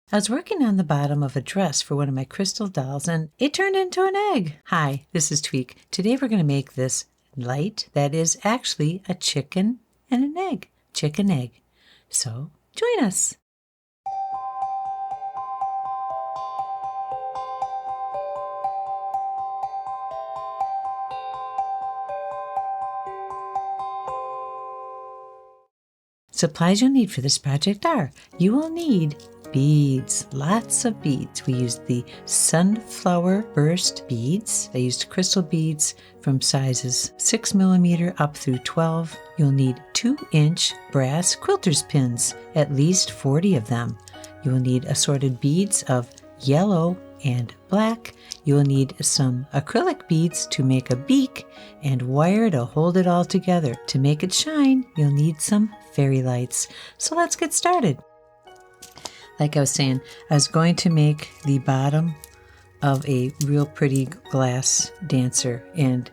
I was working on the bottom of a dress for one of my crystal dolls and it turned into an egg. Hi, this is Tweek. Today we're going to make this light that is actually a chicken and an egg. Chicken egg. So join us. Supplies you'll need for this project are, you will need beads, lots of beads. We used the Sunburst beads. I used crystal beads from sizes 6mm up through 12. You'll need 2-inch brass quilter's pins, at least 40 of them. You will need assorted beads of yellow and black. You will need some acrylic beads to make a beak and wire to hold it all together. To make it shine, you'll need some fairy lights. So let's get started. Like I was saying, I was going to make the bottom of a real pretty glass dancer, and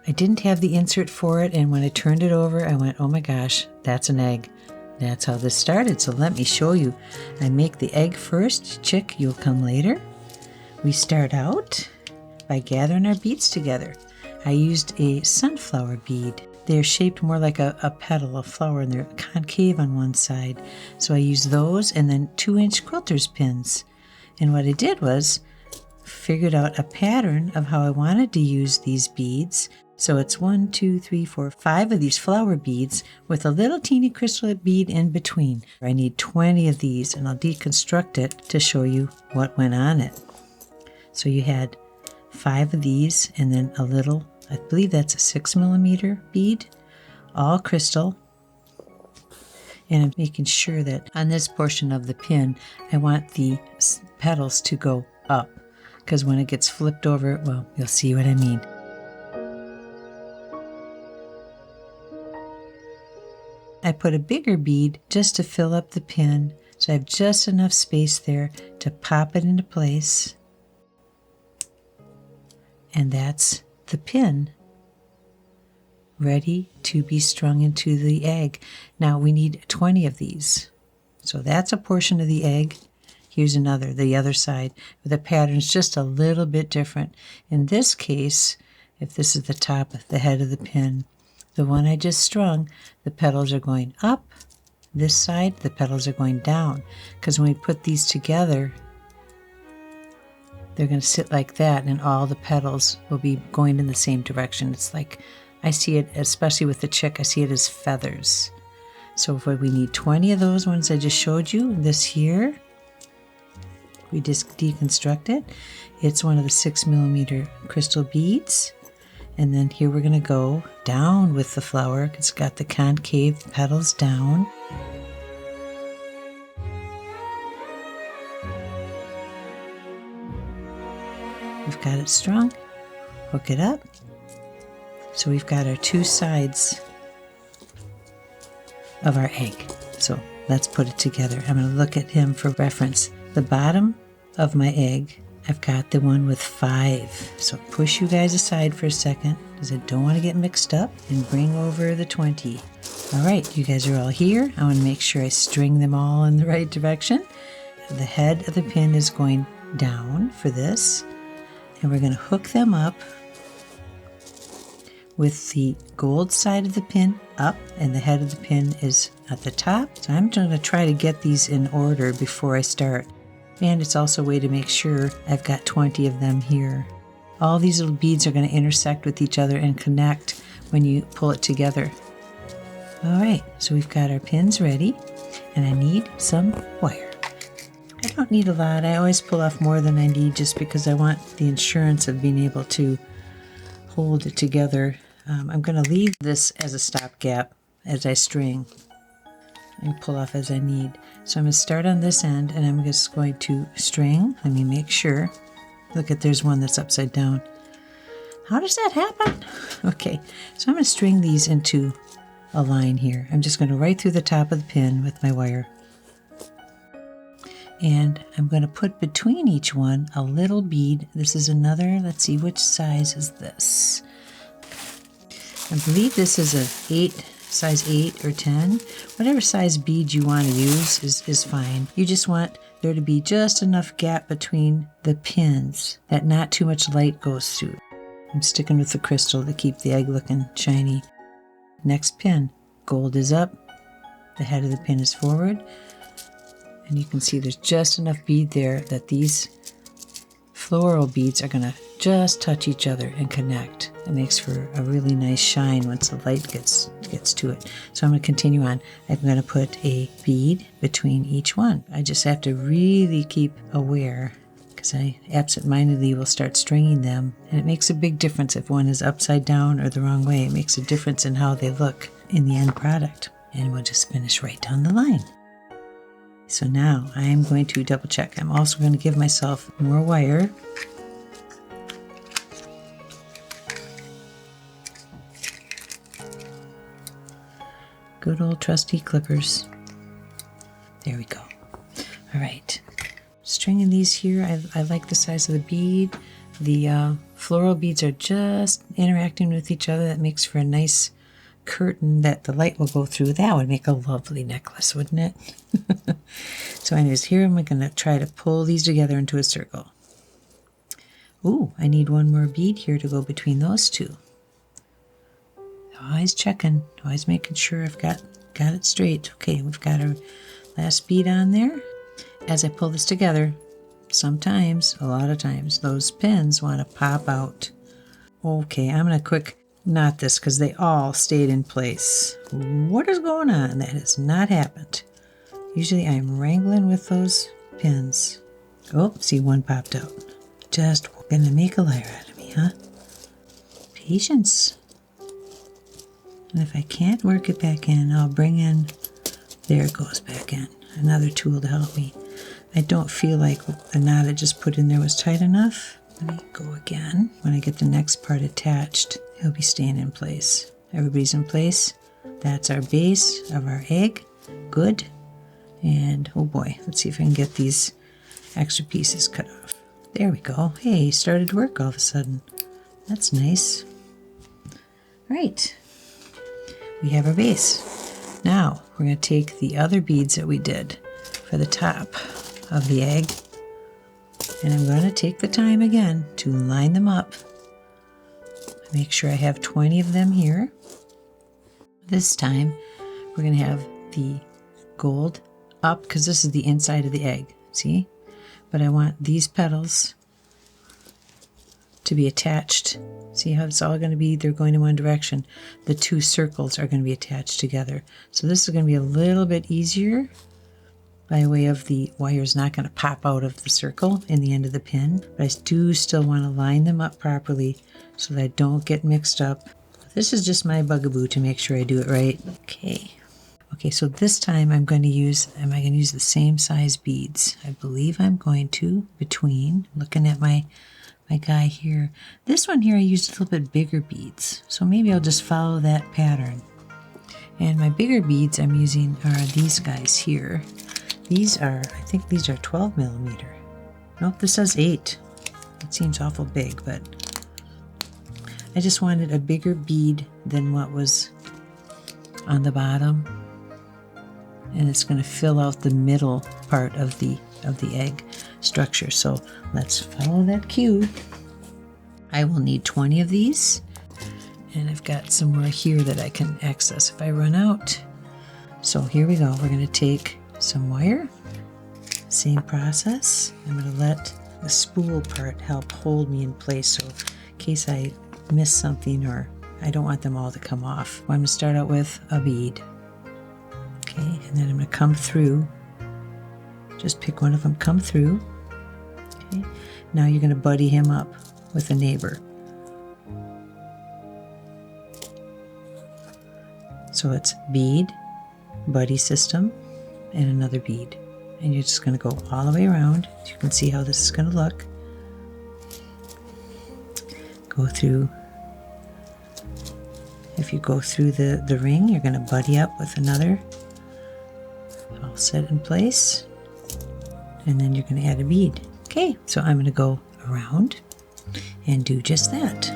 I didn't have the insert for it, and when I turned it over, I went, oh my gosh, that's an egg. That's how this started, so let me show you. I make the egg first. Chick, you'll come later. We start out by gathering our beads together. I used a sunflower bead. They're shaped more like a petal, a flower, and they're concave on one side. So I used those and then 2-inch quilter's pins. And what I did was figured out a pattern of how I wanted to use these beads. So it's 1, 2, 3, 4, 5 of these flower beads with a little teeny crystal bead in between. I need 20 of these, and I'll deconstruct it to show you what went on it. So you had 5 of these and then a little, I believe that's a 6mm bead, all crystal. And I'm making sure that on this portion of the pin, I want the petals to go up, because when it gets flipped over, well, you'll see what I mean. I put a bigger bead just to fill up the pin, so I have just enough space there to pop it into place. And that's the pin ready to be strung into the egg. Now we need 20 of these. So that's a portion of the egg. Here's another, the other side. The pattern's just a little bit different. In this case, if this is the top, the head of the pin, the one I just strung, the petals are going up. This side, the petals are going down. Because when we put these together, they're going to sit like that, and all the petals will be going in the same direction. It's like, I see it, especially with the chick, I see it as feathers. So if we need 20 of those ones I just showed you, this here, we just deconstruct it. It's one of the 6mm crystal beads. And then here we're going to go down with the flower. It's got the concave petals down. We've got it strung, hook it up. So we've got our 2 sides of our egg. So let's put it together. I'm going to look at him for reference. The bottom of my egg, I've got the one with 5. So push you guys aside for a second, because I don't want to get mixed up, and bring over the 20. All right, you guys are all here. I want to make sure I string them all in the right direction. The head of the pin is going down for this. And we're going to hook them up with the gold side of the pin up, and the head of the pin is at the top. So I'm going to try to get these in order before I start. And it's also a way to make sure I've got 20 of them here. All these little beads are going to intersect with each other and connect when you pull it together. All right, so we've got our pins ready, and I need some wire. I don't need a lot. I always pull off more than I need just because I want the insurance of being able to hold it together. I'm going to leave this as a stopgap as I string and pull off as I need. So I'm going to start on this end, and I'm just going to string. Let me make sure. Look at, there's one that's upside down. How does that happen? Okay, so I'm going to string these into a line here. I'm just going to right through the top of the pin with my wire. And I'm going to put between each one a little bead. This is another, let's see, which size is this? I believe this is a size 8 or 10. Whatever size bead you want to use is fine. You just want there to be just enough gap between the pins that not too much light goes through. I'm sticking with the crystal to keep the egg looking shiny. Next pin, gold is up, the head of the pin is forward, and you can see there's just enough bead there that these floral beads are going to just touch each other and connect. It makes for a really nice shine once the light gets to it. So I'm going to continue on. I'm going to put a bead between each one. I just have to really keep aware because I absent-mindedly will start stringing them, and it makes a big difference if one is upside down or the wrong way. It makes a difference in how they look in the end product. And we'll just finish right down the line. So now I am going to double check. I'm also going to give myself more wire. Good old trusty clippers. There we go. All right. Stringing these here, I like the size of the bead. The floral beads are just interacting with each other. That makes for a nice curtain that the light will go through. That would make a lovely necklace, wouldn't it? So anyways, here I'm going to try to pull these together into a circle. Ooh, I need one more bead here to go between those two. Always checking, always making sure I've got it straight. Okay, we've got our last bead on there. As I pull this together, sometimes, a lot of times, those pins want to pop out. Okay, I'm going to quick knot this because they all stayed in place. What is going on? That has not happened. Usually I'm wrangling with those pins. Oh, see, one popped out. Just gonna make a liar out of me, huh? Patience. And if I can't work it back in, I'll bring in, there it goes back in. Another tool to help me. I don't feel like the knot I just put in there was tight enough. Let me go again. When I get the next part attached, it'll be staying in place. Everybody's in place. That's our base of our egg. Good. And oh boy, let's see if I can get these extra pieces cut off. There we go. Hey, started to work all of a sudden. That's nice. Right. We have our base. Now we're going to take the other beads that we did for the top of the egg, and I'm going to take the time again to line them up. Make sure I have 20 of them here. This time we're going to have the gold up because this is the inside of the egg, see? But I want these petals to be attached. See how it's all going to be, they're going in one direction. The two circles are going to be attached together. So this is going to be a little bit easier by way of the wire's not going to pop out of the circle in the end of the pin. But I do still want to line them up properly so that I don't get mixed up. This is just my bugaboo to make sure I do it right. Okay, so this time am I going to use the same size beads? I believe I'm going to, between, looking at my guy here. This one here I used a little bit bigger beads, so maybe I'll just follow that pattern. And my bigger beads I'm using are these guys here. These are, I think these are 12 millimeter. Nope, this says 8. It seems awful big, but I just wanted a bigger bead than what was on the bottom. And it's going to fill out the middle part of the egg structure. So let's follow that cue. I will need 20 of these, and I've got some more here that I can access if I run out. So here we go. We're going to take some wire, same process. I'm going to let the spool part help hold me in place, so in case I miss something or I don't want them all to come off. I'm going to start out with a bead. Okay, and then I'm going to come through. Just pick one of them, come through. Okay, now you're going to buddy him up with a neighbor. So it's bead, buddy system, and another bead. And you're just going to go all the way around. So you can see how this is going to look. Go through. If you go through the ring, you're going to buddy up with another. All set in place. And then you're going to add a bead. Okay, so I'm going to go around and do just that.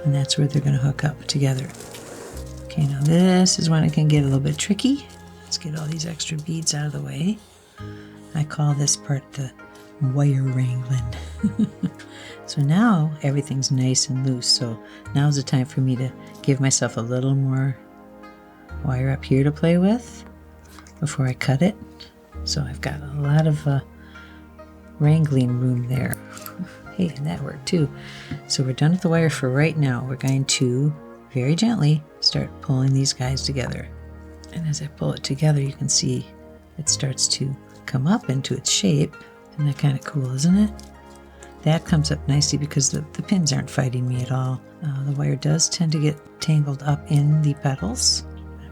and that's where they're going to hook up together. Okay, now this is when it can get a little bit tricky. Let's get all these extra beads out of the way. I call this part the wire wrangling. So now everything's nice and loose. So now's the time for me to give myself a little more wire up here to play with before I cut it. So I've got a lot of wrangling room there. Hey, and that worked too. So we're done with the wire for right now. We're going to very gently start pulling these guys together. And as I pull it together, you can see it starts to come up into its shape. Isn't that kind of cool, isn't it? That comes up nicely because the pins aren't fighting me at all. The wire does tend to get tangled up in the petals.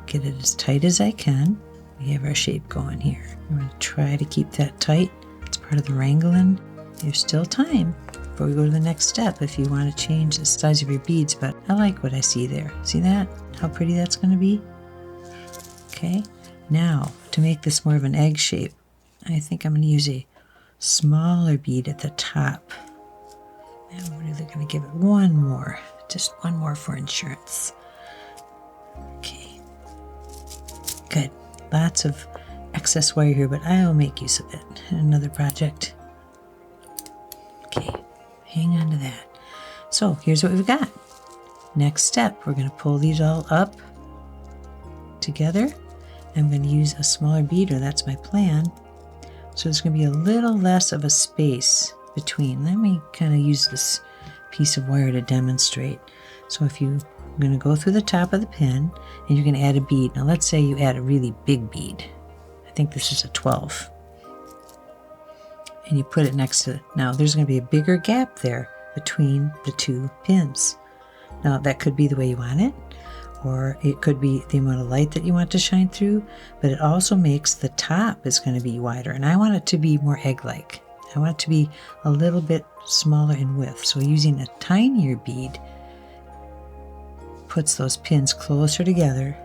Get it as tight as I can. We have our shape going here. I'm going to try to keep that tight. It's part of the wrangling. There's still time before we go to the next step if you want to change the size of your beads, but I like what I see there. See that? How pretty that's going to be? Okay, now to make this more of an egg shape, I think I'm going to use a smaller bead at the top. And we're really going to give it one more, just one more for insurance. Okay, good. Lots of excess wire here, but I'll make use of it in another project. Okay, hang on to that. So here's what we've got. Next step, we're going to pull these all up together. I'm going to use a smaller bead, or that's my plan. So there's going to be a little less of a space between. Let me kind of use this piece of wire to demonstrate. So if you're going to go through the top of the pin and you're going to add a bead. Now let's say you add a really big bead. I think this is a 12. And you put it next to, now there's going to be a bigger gap there between the two pins. Now that could be the way you want it, or it could be the amount of light that you want to shine through, but it also makes the top is going to be wider, and I want it to be more egg-like. I want it to be a little bit smaller in width, so using a tinier bead puts those pins closer together.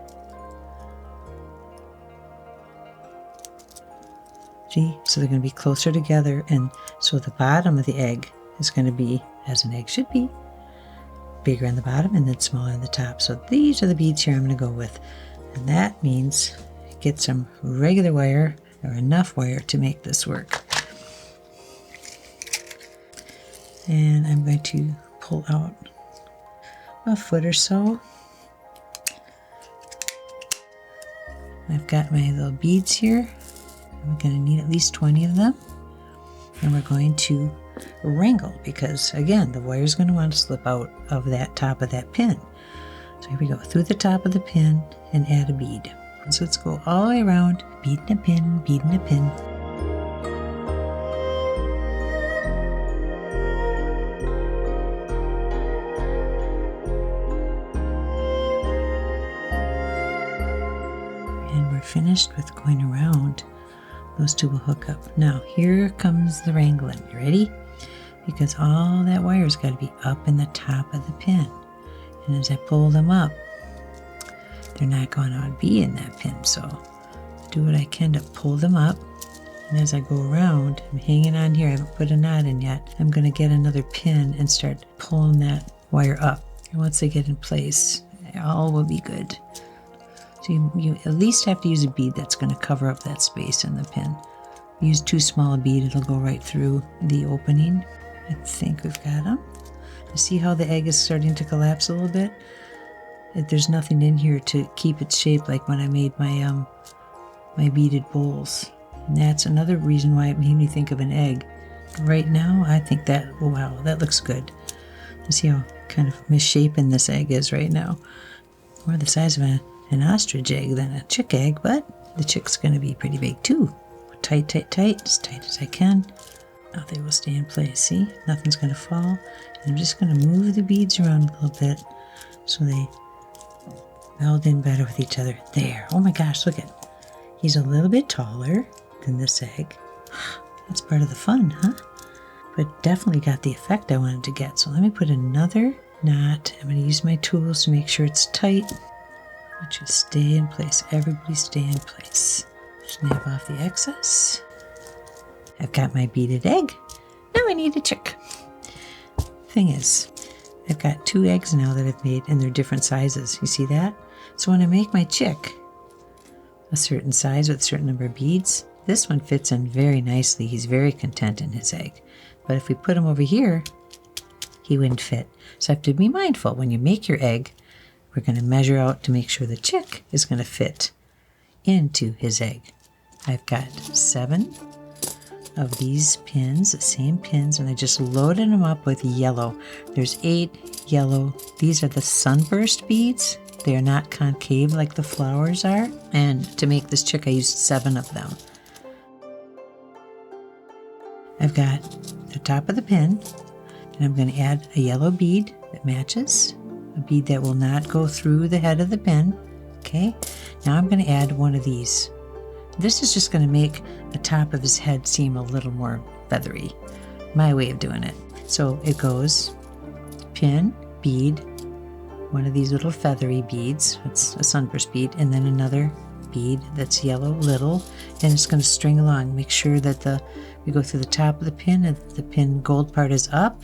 See, so they're going to be closer together, and so the bottom of the egg is going to be, as an egg should be, bigger on the bottom and then smaller on the top. So these are the beads here I'm going to go with, and that means get some regular wire, or enough wire to make this work. And I'm going to pull out a foot or so. I've got my little beads here. I'm going to need at least 20 of them, and we're going to wrangle because, again, the wire is going to want to slip out of that top of that pin. So here we go, through the top of the pin and add a bead. So let's go all the way around, beading a pin, beading a pin. And we're finished with going around. Those two will hook up. Now here comes the wrangling. You ready? Because all that wire's got to be up in the top of the pin. And as I pull them up, they're not going to be in that pin. So do what I can to pull them up. And as I go around, I'm hanging on here. I haven't put a knot in yet. I'm going to get another pin and start pulling that wire up. And once they get in place, all will be good. So you at least have to use a bead that's going to cover up that space in the pin. Use too small a bead, it'll go right through the opening. I think we've got them. You see how the egg is starting to collapse a little bit? There's nothing in here to keep its shape like when I made my my beaded bowls. And that's another reason why it made me think of an egg. Right now, I think that, oh wow, that looks good. You see how kind of misshapen this egg is right now. More the size of an ostrich egg than a chick egg, but the chick's going to be pretty big too. Tight, tight, tight, as tight as I can. Now they will stay in place. See, nothing's going to fall. And I'm just going to move the beads around a little bit so they meld in better with each other. There. Oh my gosh, look at. He's a little bit taller than this egg. That's part of the fun, huh? But definitely got the effect I wanted to get. So let me put another knot. I'm going to use my tools to make sure it's tight. Which is stay in place. Everybody stay in place. Snap off the excess. I've got my beaded egg. Now I need a chick. Thing is, I've got 2 eggs now that I've made, and they're different sizes. You see that? So when I make my chick a certain size with a certain number of beads, this one fits in very nicely. He's very content in his egg. But if we put him over here, he wouldn't fit. So I have to be mindful. When you make your egg, we're going to measure out to make sure the chick is going to fit into his egg. I've got 7 of these pins, the same pins, and I just loaded them up with yellow. There's 8 yellow. These are the Sunburst beads. They are not concave like the flowers are. And to make this chick, I used 7 of them. I've got the top of the pin, and I'm going to add a yellow bead that matches, a bead that will not go through the head of the pin. Okay, now I'm going to add one of these. This is just going to make the top of his head seem a little more feathery. My way of doing it. So it goes pin, bead, one of these little feathery beads. It's a sunburst bead, and then another bead that's yellow, little, and it's going to string along. Make sure that we go through the top of the pin, and the pin gold part is up.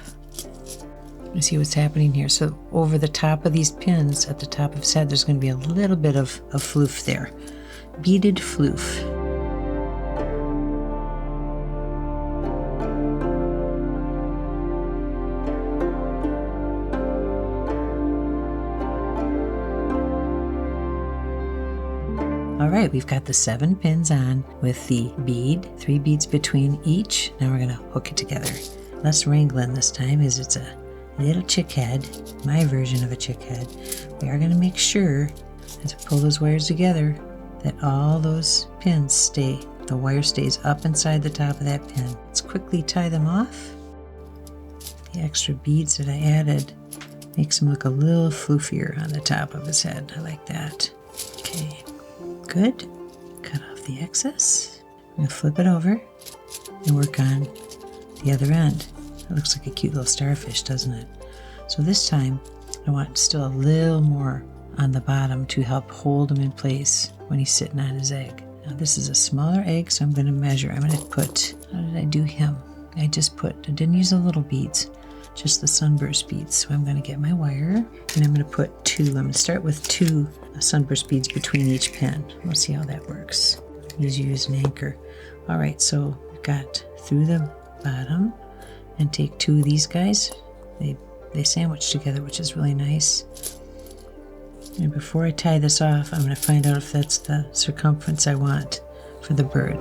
You see what's happening here. So over the top of these pins, at the top of his head, there's going to be a little bit of floof there. Beaded floof. All right, we've got the 7 pins on with the bead, 3 beads between each. Now we're going to hook it together. Less wrangling this time, as it's a little chick head, my version of a chick head. We are going to make sure, as we pull those wires together, that all those pins stay. The wire stays up inside the top of that pin. Let's quickly tie them off. The extra beads that I added makes him look a little floofier on the top of his head. I like that. Okay, good. Cut off the excess. I'm going to flip it over and work on the other end. It looks like a cute little starfish, doesn't it? So this time, I want still a little more on the bottom to help hold him in place when he's sitting on his egg. Now this is a smaller egg, so I'm going to measure. I'm going to put, how did I do him? I didn't use the little beads, just the sunburst beads. So I'm going to get my wire, and I'm going to put 2. I'm going to start with 2 sunburst beads between each pin. We'll see how that works. Use you as an anchor. All right, so we've got through the bottom, and take 2 of these guys. They sandwich together, which is really nice. And before I tie this off, I'm going to find out if that's the circumference I want for the bird.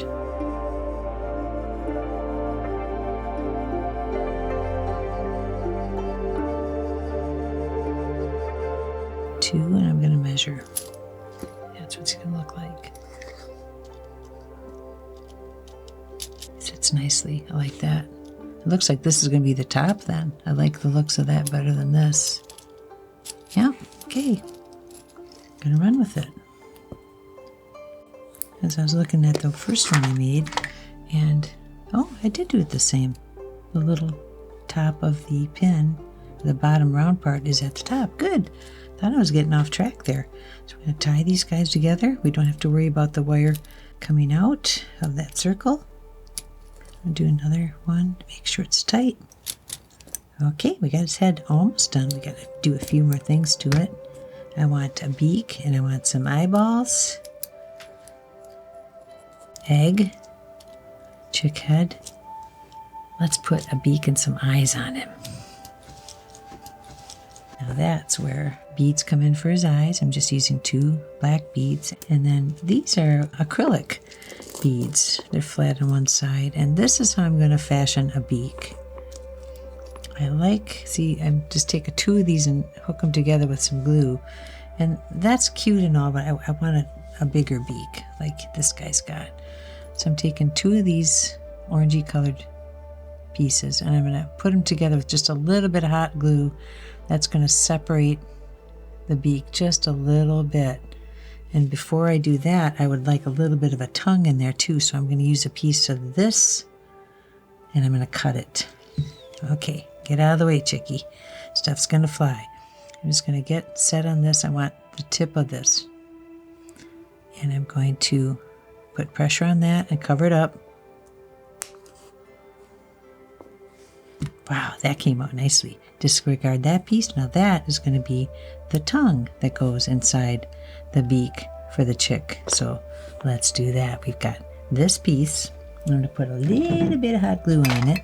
2, and I'm going to measure. That's what it's going to look like. It fits nicely. I like that. It looks like this is going to be the top then. I like the looks of that better than this. Yeah, okay. I'm going to run with it. As I was looking at the first one I made, and oh, I did do it the same. The little top of the pin, the bottom round part is at the top. Good. Thought I was getting off track there. So we're going to tie these guys together. We don't have to worry about the wire coming out of that circle. I'll do another one to make sure it's tight. Okay, we got his head almost done. We got to do a few more things to it. I want a beak, and I want some eyeballs. Egg. Chick head. Let's put a beak and some eyes on him. Now that's where beads come in for his eyes. I'm just using 2 black beads. And then these are acrylic beads. They're flat on one side. And this is how I'm going to fashion a beak. I'm just taking 2 of these and hook them together with some glue. And that's cute and all, but I want a bigger beak like this guy's got. So I'm taking 2 of these orangey colored pieces, and I'm going to put them together with just a little bit of hot glue. That's going to separate the beak just a little bit. And before I do that, I would like a little bit of a tongue in there too. So I'm going to use a piece of this, and I'm going to cut it. Okay, get out of the way, chickie. Stuff's going to fly. I'm just going to get set on this. I want the tip of this. And I'm going to put pressure on that and cover it up. Wow, that came out nicely. Disregard that piece. Now that is going to be the tongue that goes inside the beak for the chick. So let's do that. We've got this piece. I'm going to put a little bit of hot glue on it.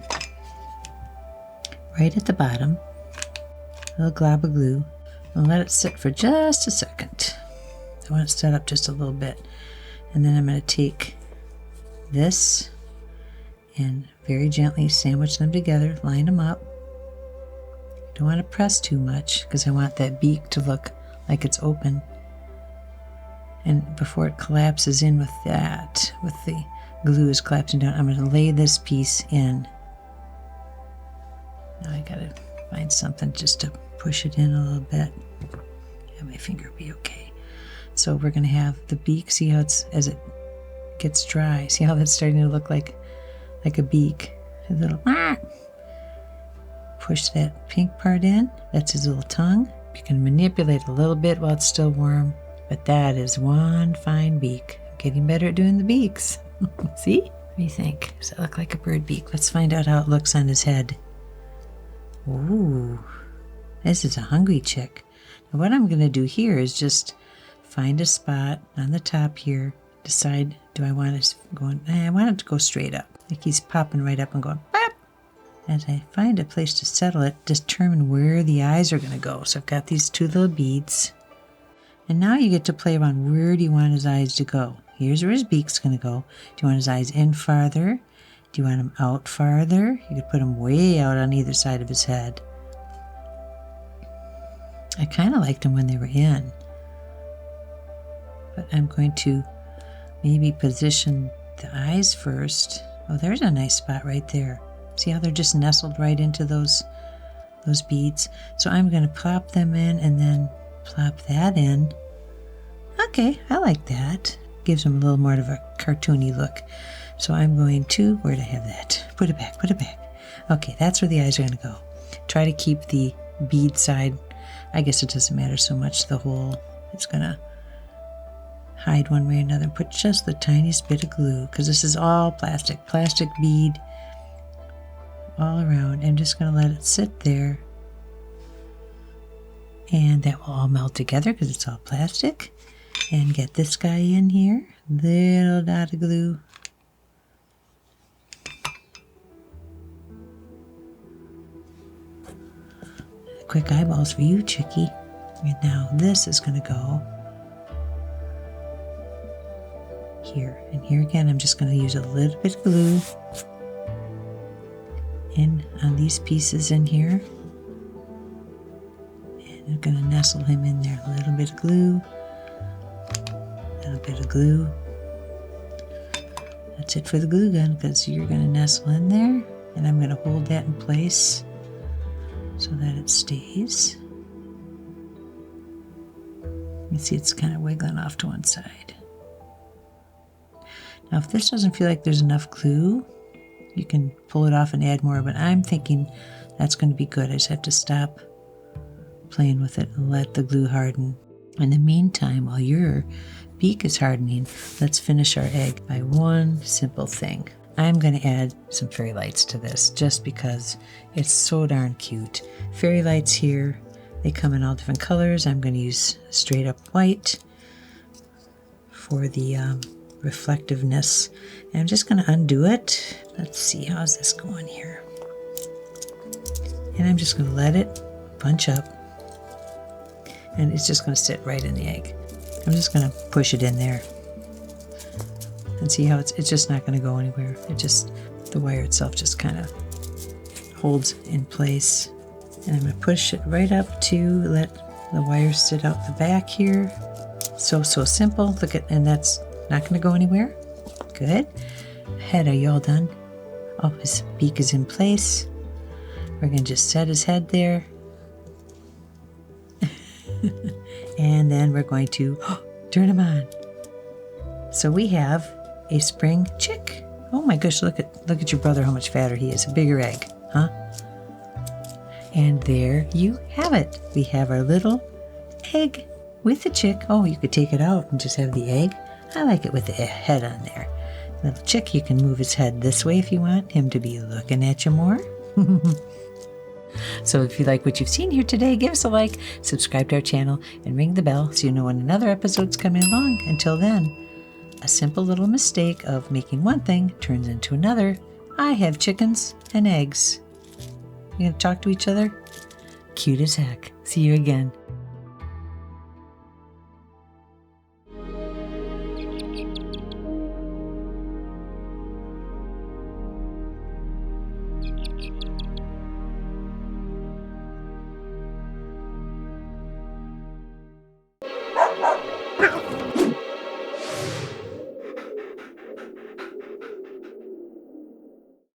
Right at the bottom. A little glob of glue. And let it sit for just a second. I want it to set up just a little bit. And then I'm going to take this and very gently sandwich them together, line them up. Don't want to press too much because I want that beak to look like it's open. And before it collapses in with that, with the glue is collapsing down, I'm going to lay this piece in. Now I got to find something just to push it in a little bit. Yeah, my finger will be okay. So we're going to have the beak. See how it's, as it gets dry, see how that's starting to look like a beak. A little push that pink part in. That's his little tongue. You can manipulate a little bit while it's still warm, but that is one fine beak. I'm getting better at doing the beaks. See? What do you think? Does that look like a bird beak? Let's find out how it looks on his head. Ooh, this is a hungry chick. Now what I'm going to do here is just find a spot on the top here. Decide, do I want it going? I want it to go straight up. Like he's popping right up and going, pop. As I find a place to settle it, determine where the eyes are going to go. So I've got these two little beads. And now you get to play around. Where do you want his eyes to go? Here's where his beak's going to go. Do you want his eyes in farther? Do you want him out farther? You could put him way out on either side of his head. I kind of liked them when they were in. But I'm going to maybe position the eyes first. Oh, there's a nice spot right there. See how they're just nestled right into those beads? So I'm going to plop them in and then plop that in. Okay, I like that. Gives them a little more of a cartoony look. So I'm going to, where'd I have that? Put it back, put it back. Okay, that's where the eyes are going to go. Try to keep the bead side, I guess it doesn't matter so much, the hole. It's going to hide one way or another. Put just the tiniest bit of glue, because this is all plastic bead all around. I'm just going to let it sit there, and that will all melt together because it's all plastic. And get this guy in here, little dot of glue. Quick eyeballs for you, chickie. And now this is going to go here. And here again, I'm just going to use a little bit of glue in on these pieces in here. And I'm going to nestle him in there. A little bit of glue. A little bit of glue. That's it for the glue gun, because you're going to nestle in there. And I'm going to hold that in place so that it stays. You see it's kind of wiggling off to one side. Now if this doesn't feel like there's enough glue, you can pull it off and add more, but I'm thinking that's going to be good. I just have to stop playing with it and let the glue harden. In the meantime, while your beak is hardening, let's finish our egg by one simple thing. I'm going to add some fairy lights to this just because it's so darn cute. Fairy lights here, they come in all different colors. I'm going to use straight up white for the reflectiveness. And I'm just going to undo it. Let's see, how's this going here? And I'm just going to let it bunch up. And it's just going to sit right in the egg. I'm just going to push it in there. And see how it's just not going to go anywhere. The wire itself just kind of holds in place. And I'm going to push it right up to let the wire sit out the back here. So simple. Look at, and that's not going to go anywhere. Good. Head, are you all done? Oh, his beak is in place. We're going to just set his head there. And then we're going to turn him on. So we have a spring chick. Oh my gosh, look at your brother, how much fatter he is. A bigger egg, huh? And there you have it. We have our little egg with the chick. Oh, you could take it out and just have the egg. I like it with the head on there. Little chick, you can move his head this way if you want him to be looking at you more. So if you like what you've seen here today, give us a like, subscribe to our channel, and ring the bell so you know when another episode's coming along. Until then, a simple little mistake of making one thing turns into another. I have chickens and eggs. You gonna talk to each other? Cute as heck. See you again.